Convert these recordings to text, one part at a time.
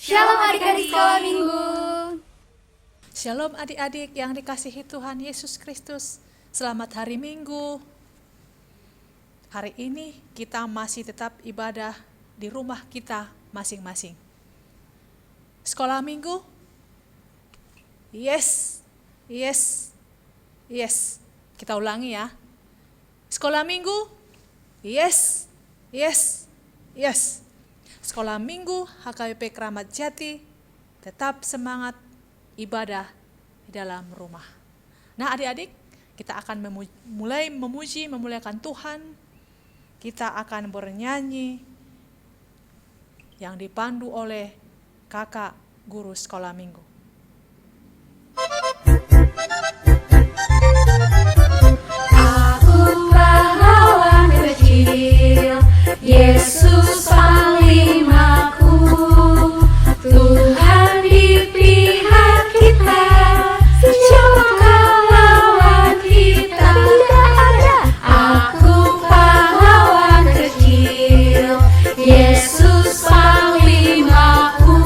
Shalom adik-adik sekolah minggu. Shalom adik-adik yang dikasihi Tuhan Yesus Kristus. Selamat hari Minggu. Hari ini kita masih tetap ibadah di rumah kita masing-masing. Sekolah minggu? Yes. Kita ulangi ya. Sekolah minggu? Yes. Sekolah minggu HKBP Keramat Jati tetap semangat ibadah di dalam rumah. Nah adik-adik, kita akan mulai memuliakan Tuhan. Kita akan bernyanyi yang dipandu oleh kakak guru sekolah minggu. Aku pahlawan kecil, Yesus panglimaku, Tuhan di pihak kita, siapa lawan kita? Tidak ada. Aku pahlawan kecil, Yesus panglimaku,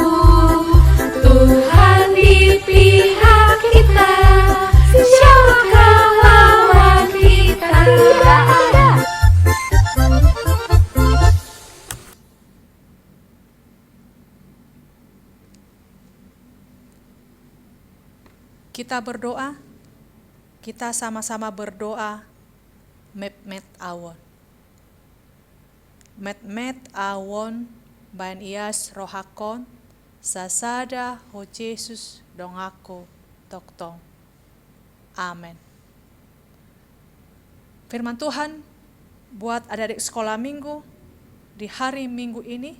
Tuhan di pihak kita, siapa lawan kita? Tidak ada. Kita berdoa, kita sama-sama berdoa, met awon. Met awon, bayan ias rohakon, sasada ho Yesus dongako toktong. Amin. Firman Tuhan buat adik-adik sekolah minggu di hari Minggu ini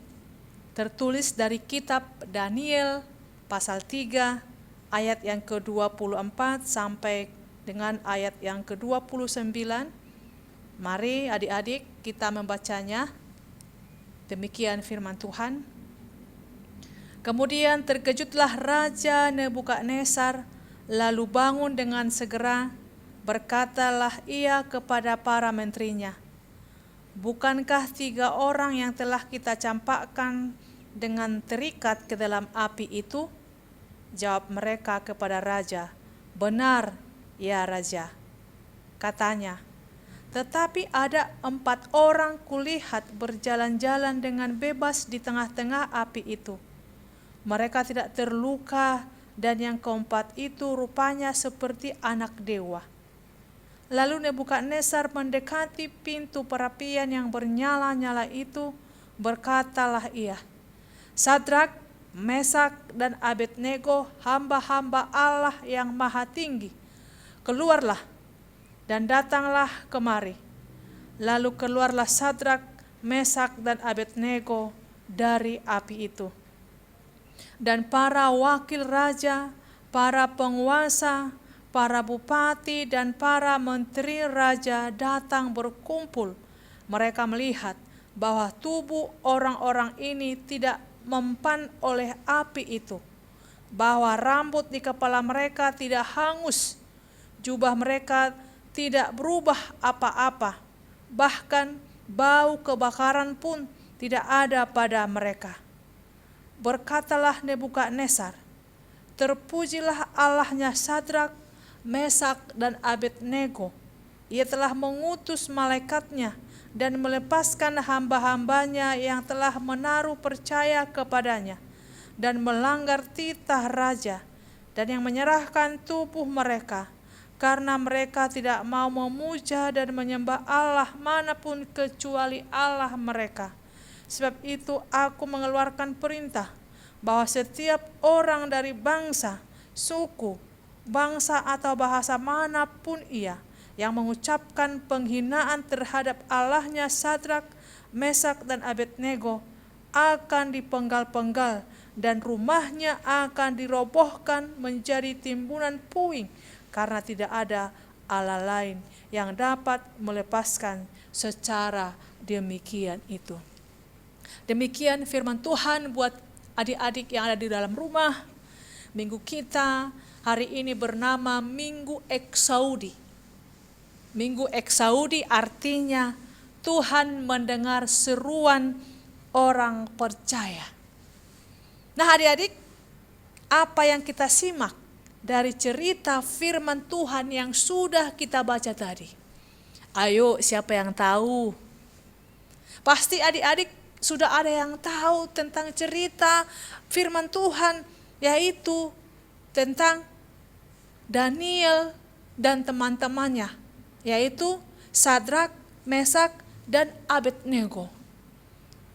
tertulis dari kitab Daniel pasal 3 ayat yang ke-24 sampai dengan ayat yang ke-29. Mari adik-adik kita membacanya. Demikian firman Tuhan. Kemudian terkejutlah Raja Nebukadnezar, lalu bangun dengan segera, berkatalah ia kepada para menterinya, bukankah 3 orang yang telah kita campakkan dengan terikat ke dalam api itu? Jawab mereka kepada raja, benar ya raja. Katanya, tetapi ada 4 orang kulihat berjalan-jalan dengan bebas di tengah-tengah api itu. Mereka tidak terluka dan yang keempat itu rupanya seperti anak dewa. Lalu Nebukadnezar mendekati pintu perapian yang bernyala-nyala itu, berkatalah ia, Sadrak, Mesak dan Abednego, hamba-hamba Allah yang maha tinggi, keluarlah dan datanglah kemari. Lalu keluarlah Sadrak, Mesak dan Abednego dari api itu. Dan para wakil raja, para penguasa, para bupati dan para menteri raja datang berkumpul. Mereka melihat bahwa tubuh orang-orang ini tidak mempan oleh api itu, bahwa rambut di kepala mereka tidak hangus, jubah mereka tidak berubah apa-apa, bahkan bau kebakaran pun tidak ada pada mereka. Berkatalah Nebukadnezar, terpujilah Allahnya Sadrak, Mesak dan Abednego. Ia telah mengutus malaikatnya dan melepaskan hamba-hambanya yang telah menaruh percaya kepadanya dan melanggar titah raja, dan yang menyerahkan tubuh mereka karena mereka tidak mau memuja dan menyembah Allah manapun kecuali Allah mereka. Sebab itu aku mengeluarkan perintah bahwa setiap orang dari bangsa, suku, bangsa atau bahasa manapun ia yang mengucapkan penghinaan terhadap Allahnya Sadrak, Mesak dan Abednego akan dipenggal-penggal dan rumahnya akan dirobohkan menjadi timbunan puing, karena tidak ada Allah lain yang dapat melepaskan secara demikian itu. Demikian firman Tuhan buat adik-adik yang ada di dalam rumah. Minggu kita hari ini bernama Minggu Eksaudi. Minggu Eksaudi artinya Tuhan mendengar seruan orang percaya. Nah adik-adik, apa yang kita simak dari cerita firman Tuhan yang sudah kita baca tadi? Ayo, siapa yang tahu? Pasti adik-adik sudah ada yang tahu tentang cerita firman Tuhan, yaitu tentang Daniel dan teman-temannya, yaitu Sadrak, Mesak, dan Abednego.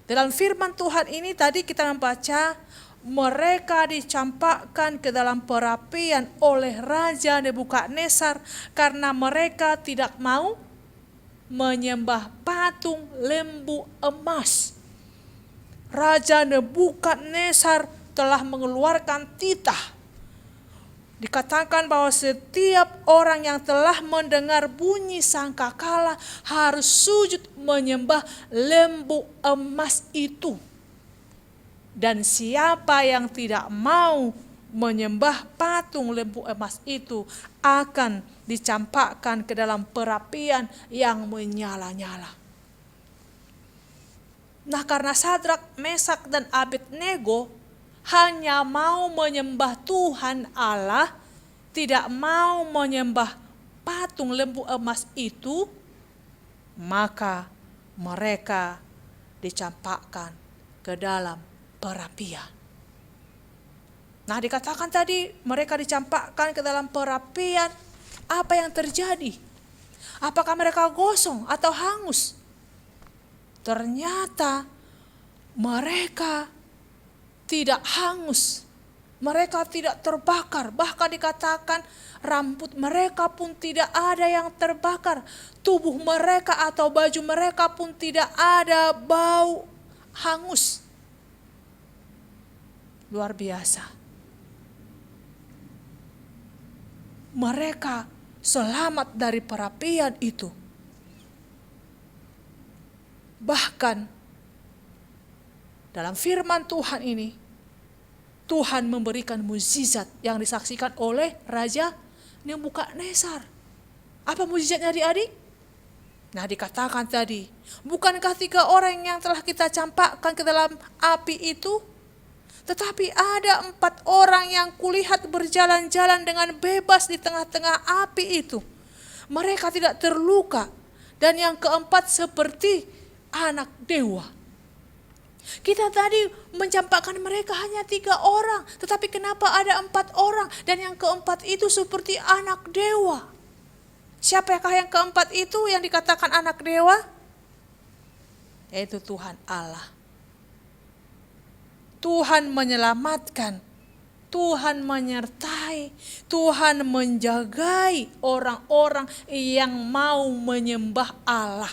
Dalam firman Tuhan ini tadi kita membaca, mereka dicampakkan ke dalam perapian oleh Raja Nebukadnezar karena mereka tidak mau menyembah patung lembu emas. Raja Nebukadnezar telah mengeluarkan titah. Dikatakan bahwa setiap orang yang telah mendengar bunyi sangkakala harus sujud menyembah lembu emas itu. Dan siapa yang tidak mau menyembah patung lembu emas itu akan dicampakkan ke dalam perapian yang menyala-nyala. Nah, karena Sadrak, Mesak, dan Abednego hanya mau menyembah Tuhan Allah, tidak mau menyembah patung lembu emas itu, maka mereka dicampakkan ke dalam perapian. Nah, dikatakan tadi mereka dicampakkan ke dalam perapian. Apa yang terjadi? Apakah mereka gosong atau hangus? Ternyata mereka tidak hangus. Mereka tidak terbakar. Bahkan dikatakan rambut mereka pun tidak ada yang terbakar. Tubuh mereka atau baju mereka pun tidak ada bau hangus. Luar biasa. Mereka selamat dari perapian itu. Bahkan dalam firman Tuhan ini, Tuhan memberikan mukjizat yang disaksikan oleh Raja Nebukadnezar. Apa mukjizatnya adik-adik? Nah, dikatakan tadi, bukankah 3 orang yang telah kita campakkan ke dalam api itu? Tetapi ada 4 orang yang kulihat berjalan-jalan dengan bebas di tengah-tengah api itu. Mereka tidak terluka. Dan yang keempat seperti anak dewa. Kita tadi mencampakkan mereka hanya 3 orang. Tetapi kenapa ada 4 orang? Dan yang keempat itu seperti anak dewa. Siapakah yang keempat itu yang dikatakan anak dewa? Yaitu Tuhan Allah. Tuhan menyelamatkan, Tuhan menyertai, Tuhan menjagai orang-orang yang mau menyembah Allah.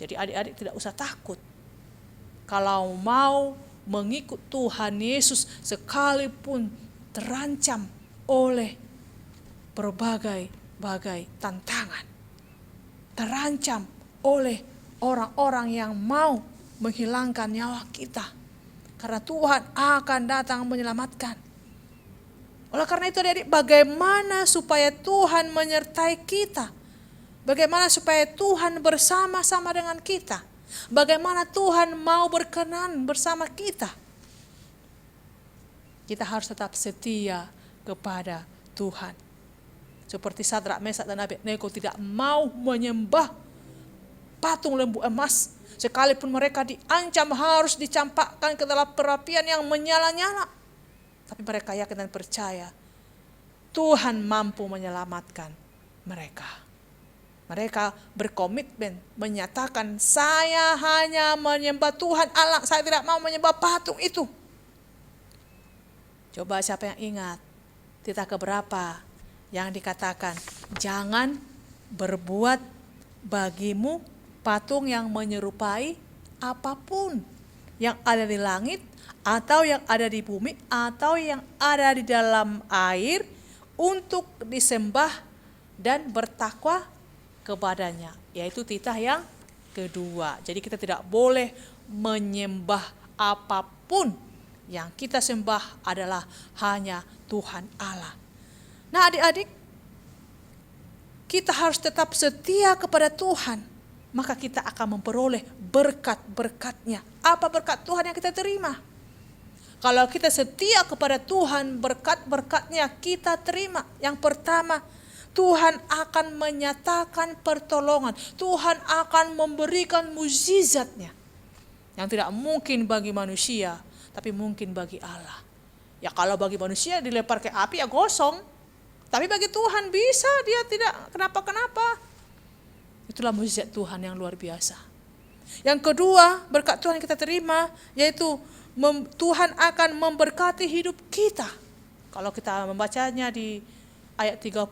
Jadi adik-adik tidak usah takut. Kalau mau mengikut Tuhan Yesus sekalipun terancam oleh berbagai tantangan. Terancam oleh orang-orang yang mau menghilangkan nyawa kita. Karena Tuhan akan datang menyelamatkan. Oleh karena itu adik-adik, bagaimana supaya Tuhan menyertai kita? Bagaimana supaya Tuhan bersama-sama dengan kita? Bagaimana Tuhan mau berkenan bersama kita? Kita harus tetap setia kepada Tuhan. Seperti Sadrak, Mesak, dan Abednego tidak mau menyembah patung lembu emas. Sekalipun mereka diancam harus dicampakkan ke dalam perapian yang menyala-nyala. Tapi mereka yakin dan percaya Tuhan mampu menyelamatkan mereka. Mereka berkomitmen menyatakan, saya hanya menyembah Tuhan Allah, saya tidak mau menyembah patung itu. Coba siapa yang ingat titah keberapa yang dikatakan, jangan berbuat bagimu patung yang menyerupai apapun yang ada di langit atau yang ada di bumi atau yang ada di dalam air untuk disembah dan bertakwa kepadanya. Yaitu titah yang kedua. Jadi kita tidak boleh menyembah apapun. Yang kita sembah adalah hanya Tuhan Allah. Nah adik-adik, kita harus tetap setia kepada Tuhan. Maka kita akan memperoleh berkat-berkatnya. Apa berkat Tuhan yang kita terima? Kalau kita setia kepada Tuhan, berkat-berkatnya kita terima. Yang pertama, Tuhan akan menyatakan pertolongan. Tuhan akan memberikan mukjizatnya. Yang tidak mungkin bagi manusia, tapi mungkin bagi Allah. Ya kalau bagi manusia dilempar ke api ya gosong. Tapi bagi Tuhan bisa, dia tidak kenapa-kenapa. Itulah mukjizat Tuhan yang luar biasa. Yang kedua, berkat Tuhan yang kita terima, yaitu Tuhan akan memberkati hidup kita. Kalau kita membacanya di ayat 30,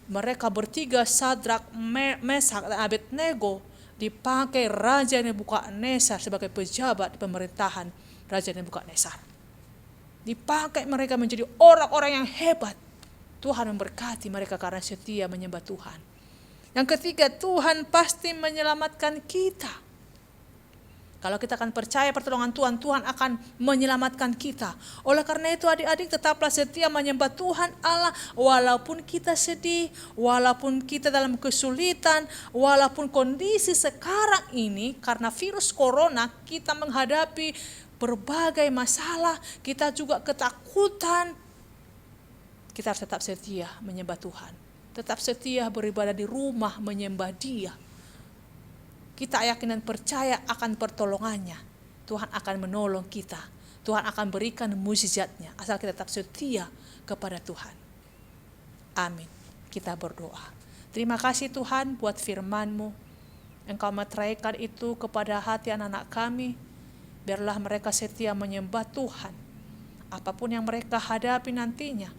mereka bertiga, Sadrak, Mesak, dan Abednego, dipakai Raja Nebukadnezar sebagai pejabat di pemerintahan Raja Nebukadnezar. Dipakai mereka menjadi orang-orang yang hebat. Tuhan memberkati mereka karena setia menyembah Tuhan. Yang ketiga, Tuhan pasti menyelamatkan kita. Kalau kita akan percaya pertolongan Tuhan, Tuhan akan menyelamatkan kita. Oleh karena itu adik-adik tetaplah setia menyembah Tuhan Allah. Walaupun kita sedih, walaupun kita dalam kesulitan, walaupun kondisi sekarang ini karena virus corona kita menghadapi berbagai masalah, kita juga ketakutan. Kita harus tetap setia menyembah Tuhan. Tetap setia beribadah di rumah menyembah Dia. Kita yakin dan percaya akan pertolongannya. Tuhan akan menolong kita. Tuhan akan berikan mukjizatnya. Asal kita tetap setia kepada Tuhan. Amin. Kita berdoa. Terima kasih Tuhan buat firman-Mu. Engkau meteraikan itu kepada hati anak-anak kami. Biarlah mereka setia menyembah Tuhan. Apapun yang mereka hadapi nantinya.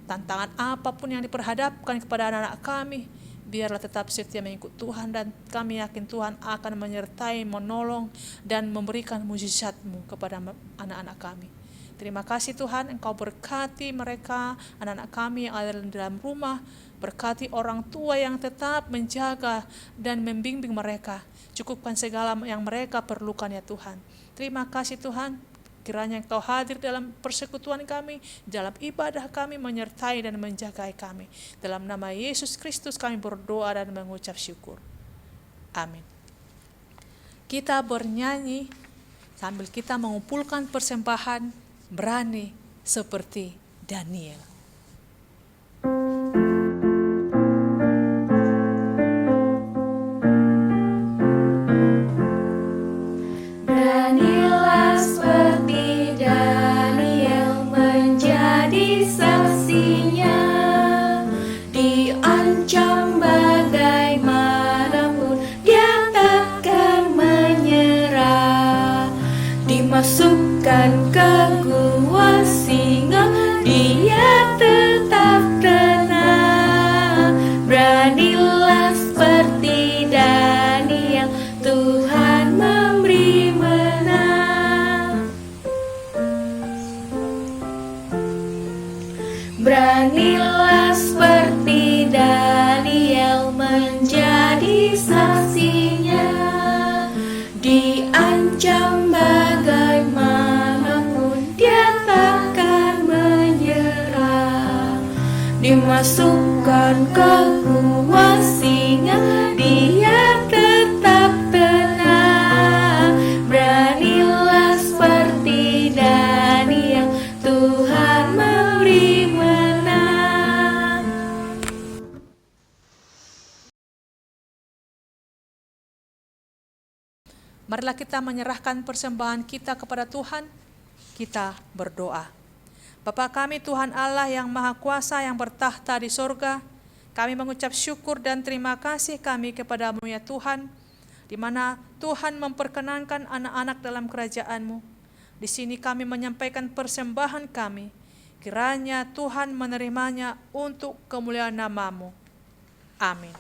Tantangan apapun yang diperhadapkan kepada anak-anak kami. Biarlah tetap setia mengikut Tuhan dan kami yakin Tuhan akan menyertai, menolong dan memberikan mukjizat-Mu kepada anak-anak kami. Terima kasih Tuhan, Engkau berkati mereka, anak-anak kami yang ada di dalam rumah. Berkati orang tua yang tetap menjaga dan membimbing mereka. Cukupkan segala yang mereka perlukan ya Tuhan. Terima kasih Tuhan. Kiranya Engkau hadir dalam persekutuan kami, dalam ibadah kami, menyertai dan menjaga kami. Dalam nama Yesus Kristus kami berdoa dan mengucap syukur. Amin. Kita bernyanyi sambil kita mengumpulkan persembahan, berani seperti Daniel. Masukkan ke gua singa, dia tetap tenang. Beranilah seperti Daniel, Tuhan memberi menang. Beranilah seperti Daniel, menjadi saksinya. Diancam bagaimanapun dia takkan menyerah. Dimasukkan ke gua singa, dia tetap tenang. Beranilah seperti Daniel, Tuhan memberi menang. Marilah kita menyerahkan persembahan kita kepada Tuhan. Kita berdoa. Bapa kami Tuhan Allah yang Maha Kuasa yang bertahta di sorga, kami mengucap syukur dan terima kasih kami kepada-Mu ya Tuhan, di mana Tuhan memperkenankan anak-anak dalam kerajaan-Mu. Di sini kami menyampaikan persembahan kami, kiranya Tuhan menerimanya untuk kemuliaan nama-Mu. Amin.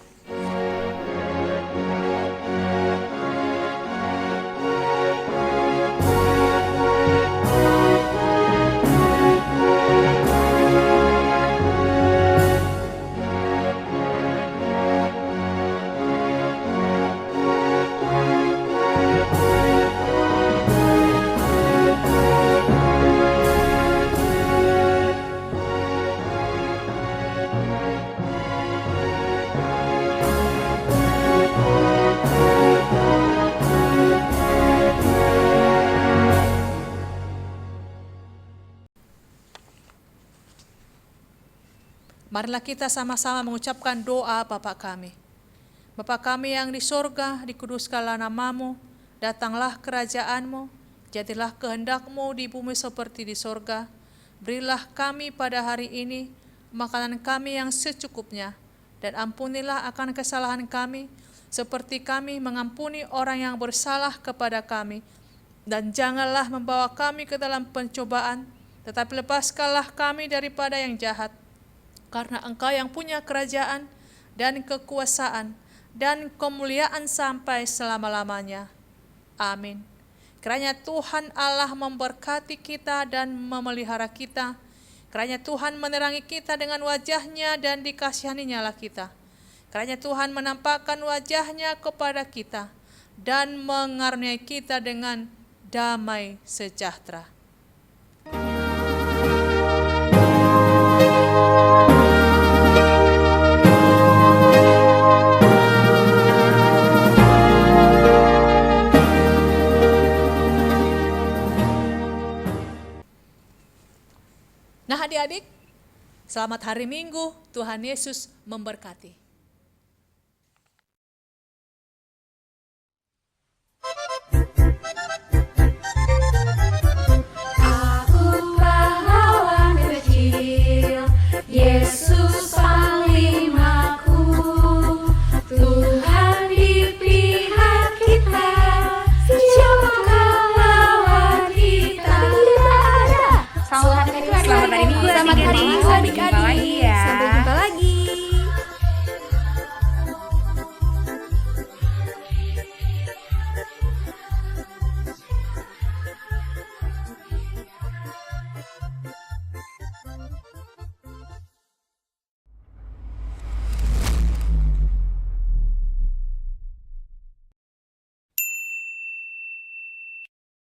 Marilah kita sama-sama mengucapkan doa Bapa kami. Bapa kami yang di sorga, dikuduskanlah namamu, datanglah kerajaanmu, jadilah kehendak-Mu di bumi seperti di sorga. Berilah kami pada hari ini makanan kami yang secukupnya, dan ampunilah akan kesalahan kami, seperti kami mengampuni orang yang bersalah kepada kami. Dan janganlah membawa kami ke dalam pencobaan, tetapi lepaskanlah kami daripada yang jahat. Karena Engkau yang punya kerajaan dan kekuasaan dan kemuliaan sampai selama-lamanya. Amin. Kiranya Tuhan Allah memberkati kita dan memelihara kita. Kiranya Tuhan menerangi kita dengan wajah-Nya dan dikasihaninya kita. Kiranya Tuhan menampakkan wajah-Nya kepada kita dan mengaruniai kita dengan damai sejahtera. Nah adik-adik, selamat hari Minggu, Tuhan Yesus memberkati.